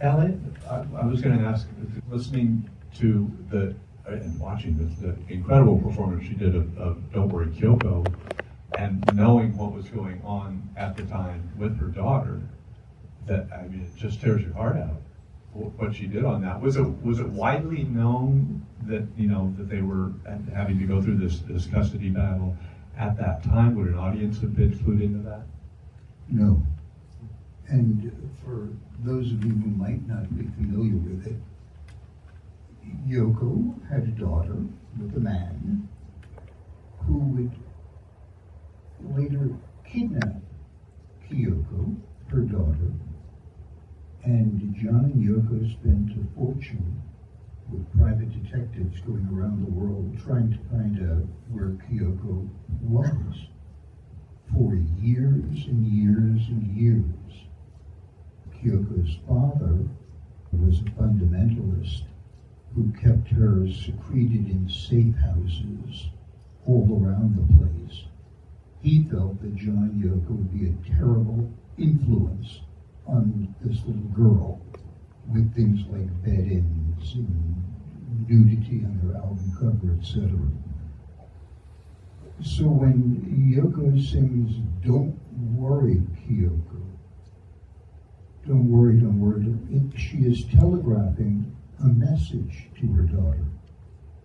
Elliot, I was going to ask, listening to and watching the incredible performance she did of Don't Worry Kyoko, and knowing what was going on at the time with her daughter, that, I mean, it just tears your heart out, what she did on that. Was it widely known that, that they were having to go through this custody battle at that time? Would an audience have been clued into that? No. And for those of you who might not be familiar with it, Yoko had a daughter with a man who would later kidnap Kyoko, her daughter, and John and Yoko spent a fortune with private detectives going around the world trying to find out where Kyoko was for years and years and years. Kyoko's father was a fundamentalist who kept her secreted in safe houses all around the place. He felt that John and Yoko would be a terrible influence on this little girl, with things like bed-ins and nudity on their album cover, etc. So when Yoko sings, "Don't worry, Kyoko," don't worry, she is telegraphing a message to her daughter.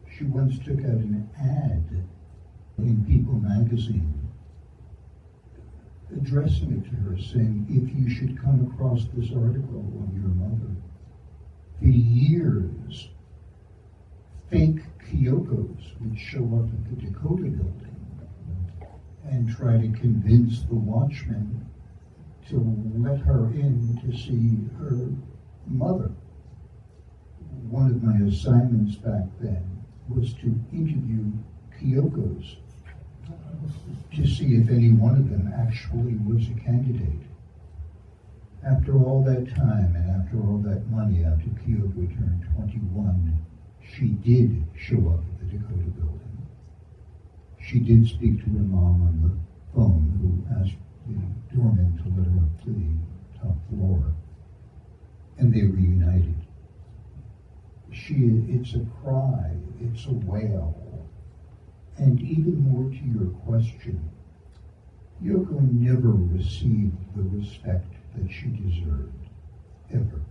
She once took out an ad in People magazine addressing it to her, saying, "If you should come across this article on your mother, for years, fake Kyokos would show up at the Dakota building and try to convince the watchman to let her in to see her mother." One of my assignments back then was to interview Kyokos to see if any one of them actually was a candidate. After all that time and after all that money, after Kyoko turned 21, she did show up at the Dakota building. She did speak to her mom on the phone, who asked the doorman to let her up to the top floor, and they reunited. It's a cry, it's a wail. And even more to your question, Yoko never received the respect that she deserved, ever.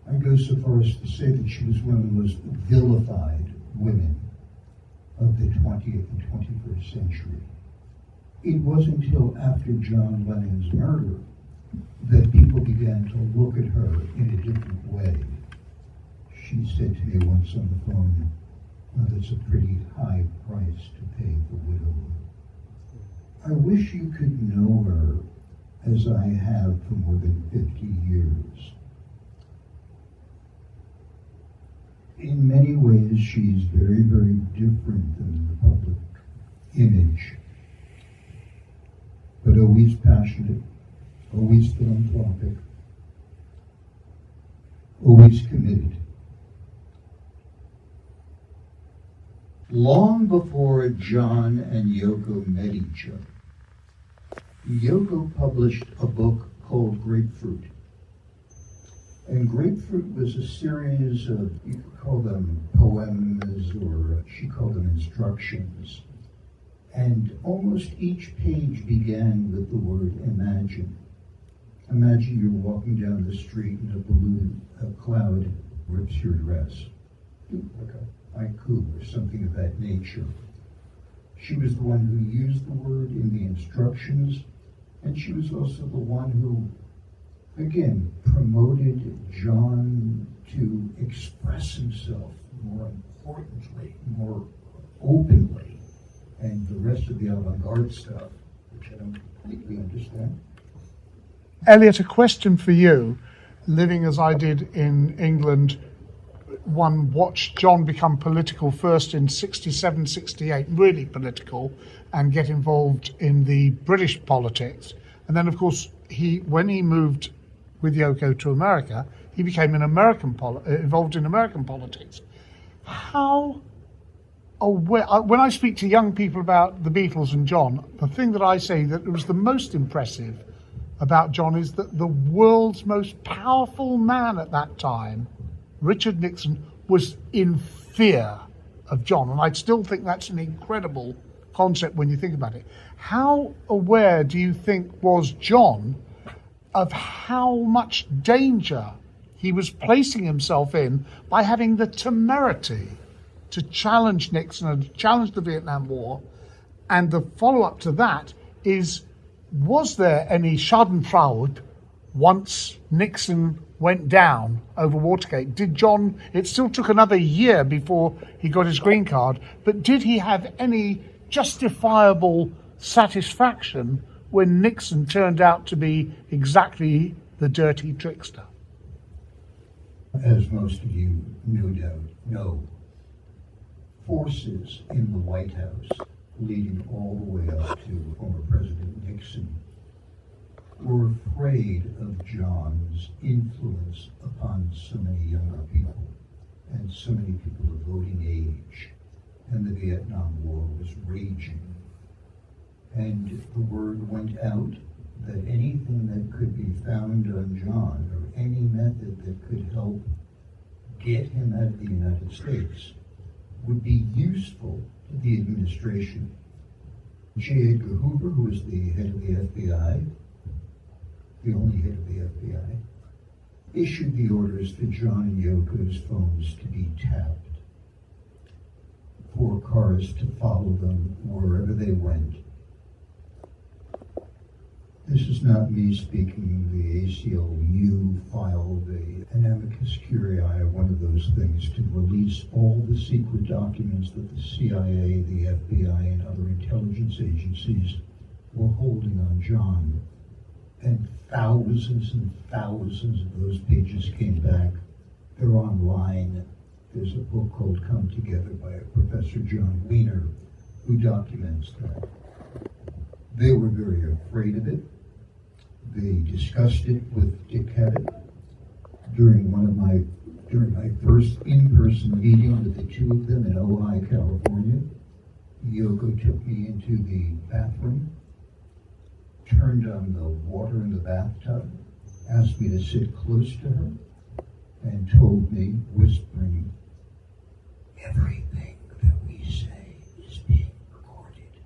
I go so far as to say that she was one of the most vilified women of the 20th and 21st century. It wasn't until after John Lennon's murder that people began to look at her in a different way. She said to me once on the phone, "That's a pretty high price to pay for widowhood." I wish you could know her as I have for more than 50 years. In many ways, she's very, very different than the public image, but always passionate, always philanthropic, always committed. Long before John and Yoko met each other, Yoko published a book called Grapefruit. And Grapefruit was a series of, you could call them poems, or she called them instructions. And almost each page began with the word imagine. Imagine you're walking down the street and a cloud rips your dress. Like a haiku or something of that nature. She was the one who used the word in the instructions, and she was also the one who, again, promoted John to express himself more importantly, more openly, and the rest of the avant-garde stuff, which I don't completely understand. Elliot, a question for you. Living as I did in England, one watched John become political first in 67, 68, really political, and get involved in the British politics. And then, of course, when he moved with Yoko to America, he became involved in American politics. How aware, when I speak to young people about the Beatles and John, the thing that I say that was the most impressive about John is that the world's most powerful man at that time, Richard Nixon, was in fear of John. And I still think that's an incredible concept when you think about it. How aware do you think was John of how much danger he was placing himself in by having the temerity to challenge Nixon and to challenge the Vietnam War? And the follow-up to that is, was there any schadenfreude once Nixon went down over Watergate? Did John, it still took another year before he got his green card, but did he have any justifiable satisfaction when Nixon turned out to be exactly the dirty trickster? As most of you no doubt know, forces in the White House leading all the way up to former President Nixon were afraid of John's influence upon so many younger people and so many people of voting age, and the Vietnam War was raging. And the word went out that anything that could be found on John, or any method that could help get him out of the United States, would be useful to the administration. J. Edgar Hoover, who was the head of the FBI, the only head of the FBI, issued the orders for John and Yoko's phones to be tapped, for cars to follow them wherever they went. This is not me speaking. The ACLU filed an amicus curiae, one of those things, to release all the secret documents that the CIA, the FBI, and other intelligence agencies were holding on John. And thousands and thousands of those pages came back. They're online. There's a book called Come Together by a Professor John Wiener who documents that. They were very afraid of it. They discussed it with Dick Cavett during my first in-person meeting with the two of them in Ojai, California. Yoko took me into the bathroom, turned on the water in the bathtub, asked me to sit close to her, and told me, whispering, "Everything that we say is being recorded.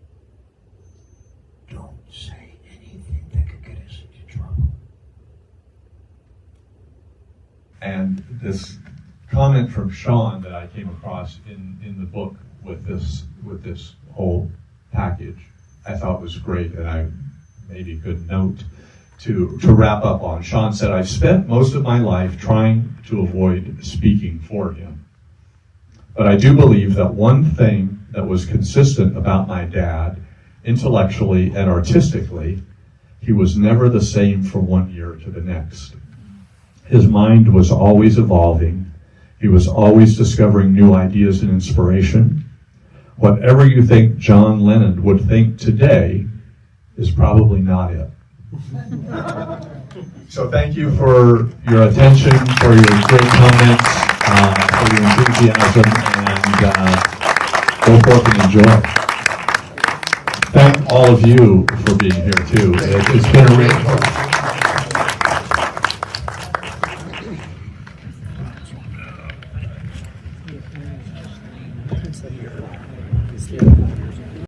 Don't say anything that could get us into trouble." And this comment from Sean that I came across in the book with this whole package, I thought was great, and I made a good note to wrap up on. Sean said, "I've spent most of my life trying to avoid speaking for him. But I do believe that one thing that was consistent about my dad, intellectually and artistically, he was never the same from one year to the next. His mind was always evolving. He was always discovering new ideas and inspiration. Whatever you think John Lennon would think today is probably not it." So thank you for your attention, for your great comments, for your enthusiasm, and go forth and enjoy. Thank all of you for being here too. It's been a real